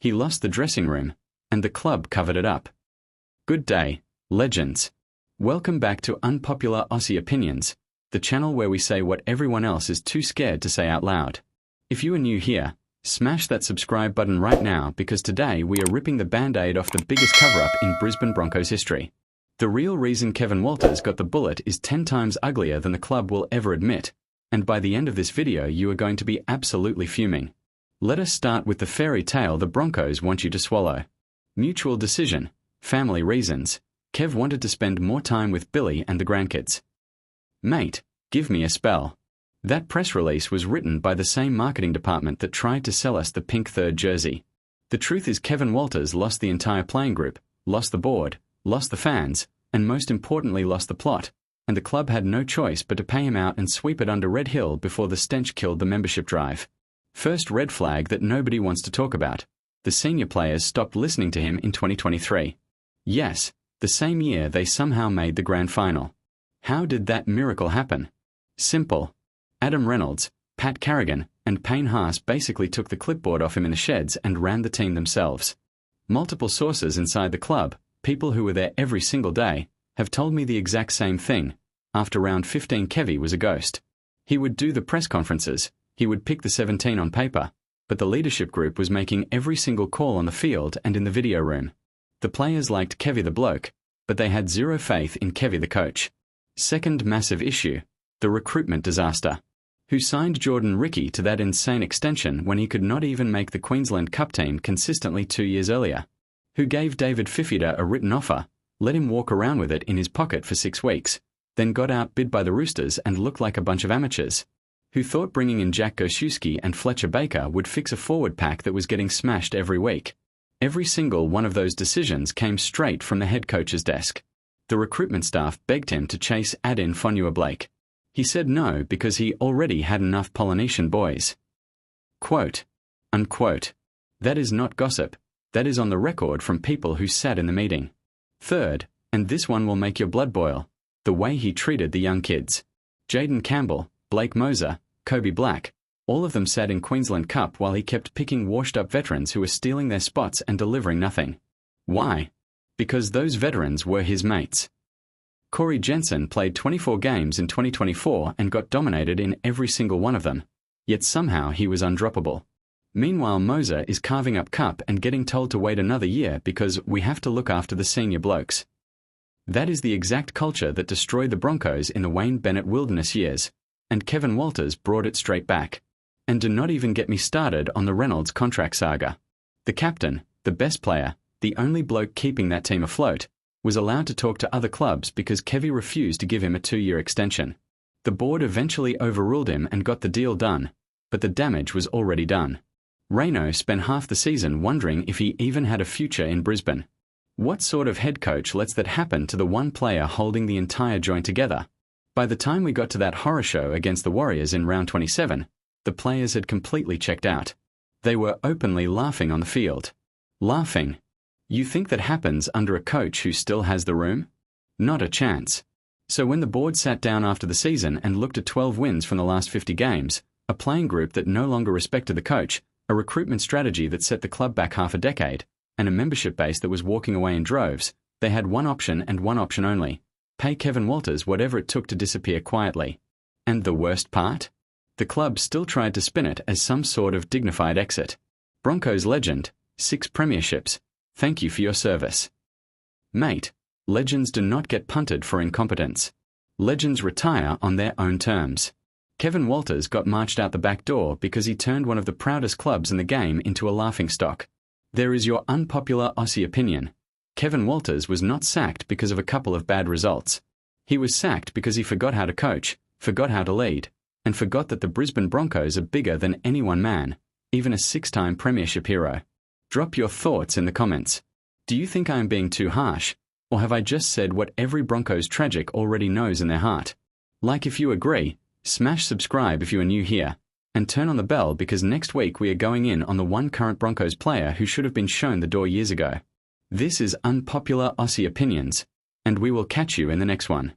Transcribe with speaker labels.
Speaker 1: He lost the dressing room, and the club covered it up. Good day, legends. Welcome back to Unpopular Aussie Opinions, the channel where we say what everyone else is too scared to say out loud. If you are new here, smash that subscribe button right now because today we are ripping the band-aid off the biggest cover-up in Brisbane Broncos history. The real reason Kevin Walters got the bullet is 10 times uglier than the club will ever admit, and by the end of this video you are going to be absolutely fuming. Let us start with the fairy tale the Broncos want you to swallow. Mutual decision, family reasons. Kev wanted to spend more time with Billy and the grandkids. Mate, give me a spell. That press release was written by the same marketing department that tried to sell us the pink third jersey. The truth is Kevin Walters lost the entire playing group, lost the board, lost the fans, and most importantly lost the plot, and the club had no choice but to pay him out and sweep it under Red Hill before the stench killed the membership drive. First red flag that nobody wants to talk about. The senior players stopped listening to him in 2023. Yes, the same year they somehow made the grand final. How did that miracle happen? Simple. Adam Reynolds, Pat Carrigan, and Payne Haas basically took the clipboard off him in the sheds and ran the team themselves. Multiple sources inside the club, people who were there every single day, have told me the exact same thing. After round 15 Kevvie was a ghost. He would do the press conferences, he would pick the 17 on paper, but the leadership group was making every single call on the field and in the video room. The players liked Kevvie the bloke, but they had zero faith in Kevvie the coach. Second massive issue, the recruitment disaster. Who signed Jordan Riki to that insane extension when he could not even make the Queensland Cup team consistently 2 years earlier? Who gave David Fifita a written offer, let him walk around with it in his pocket for 6 weeks, then got outbid by the Roosters and looked like a bunch of amateurs? Who thought bringing in Gosiewski and Fletcher would fix a forward pack that was getting smashed every week? Every single one of those decisions came straight from the head coach's desk. The recruitment staff begged him to chase Addin Fonua-Blake. He said no because he already had enough Polynesian boys. Quote, unquote. That is not gossip. That is on the record from people who sat in the meeting. Third, and this one will make your blood boil, the way he treated the young kids. Jaden Campbell, Blake Moser, Kobe Black, all of them sat in Queensland Cup while he kept picking washed-up veterans who were stealing their spots and delivering nothing. Why? Because those veterans were his mates. Corey Jensen played 24 games in 2024 and got dominated in every single one of them, yet somehow he was undroppable. Meanwhile Moser is carving up Cup and getting told to wait another year because we have to look after the senior blokes. That is the exact culture that destroyed the Broncos in the Wayne Bennett wilderness years, and Kevin Walters brought it straight back. And do not even get me started on the Reynolds contract saga. The captain, the best player, the only bloke keeping that team afloat, was allowed to talk to other clubs because Kevvie refused to give him a 2-year extension. The board eventually overruled him and got the deal done, but the damage was already done. Reynolds spent half the season wondering if he even had a future in Brisbane. What sort of head coach lets that happen to the one player holding the entire joint together? By the time we got to that horror show against the Warriors in round 27, the players had completely checked out. They were openly laughing on the field. Laughing. You think that happens under a coach who still has the room? Not a chance. So when the board sat down after the season and looked at 12 wins from the last 50 games, a playing group that no longer respected the coach, a recruitment strategy that set the club back half a decade, and a membership base that was walking away in droves, they had one option and one option only: pay Kevin Walters whatever it took to disappear quietly. And the worst part? The club still tried to spin it as some sort of dignified exit. Broncos legend, 6 premierships. Thank you for your service. Mate, legends do not get punted for incompetence. Legends retire on their own terms. Kevin Walters got marched out the back door because he turned one of the proudest clubs in the game into a laughingstock. There is your unpopular Aussie opinion. Kevin Walters was not sacked because of a couple of bad results. He was sacked because he forgot how to coach, forgot how to lead, and forgot that the Brisbane Broncos are bigger than any one man, even a 6-time premiership hero. Drop your thoughts in the comments. Do you think I am being too harsh, or have I just said what every Broncos tragic already knows in their heart? Like if you agree, smash subscribe if you are new here, and turn on the bell because next week we are going in on the one current Broncos player who should have been shown the door years ago. This is Unpopular Aussie Opinions, and we will catch you in the next one.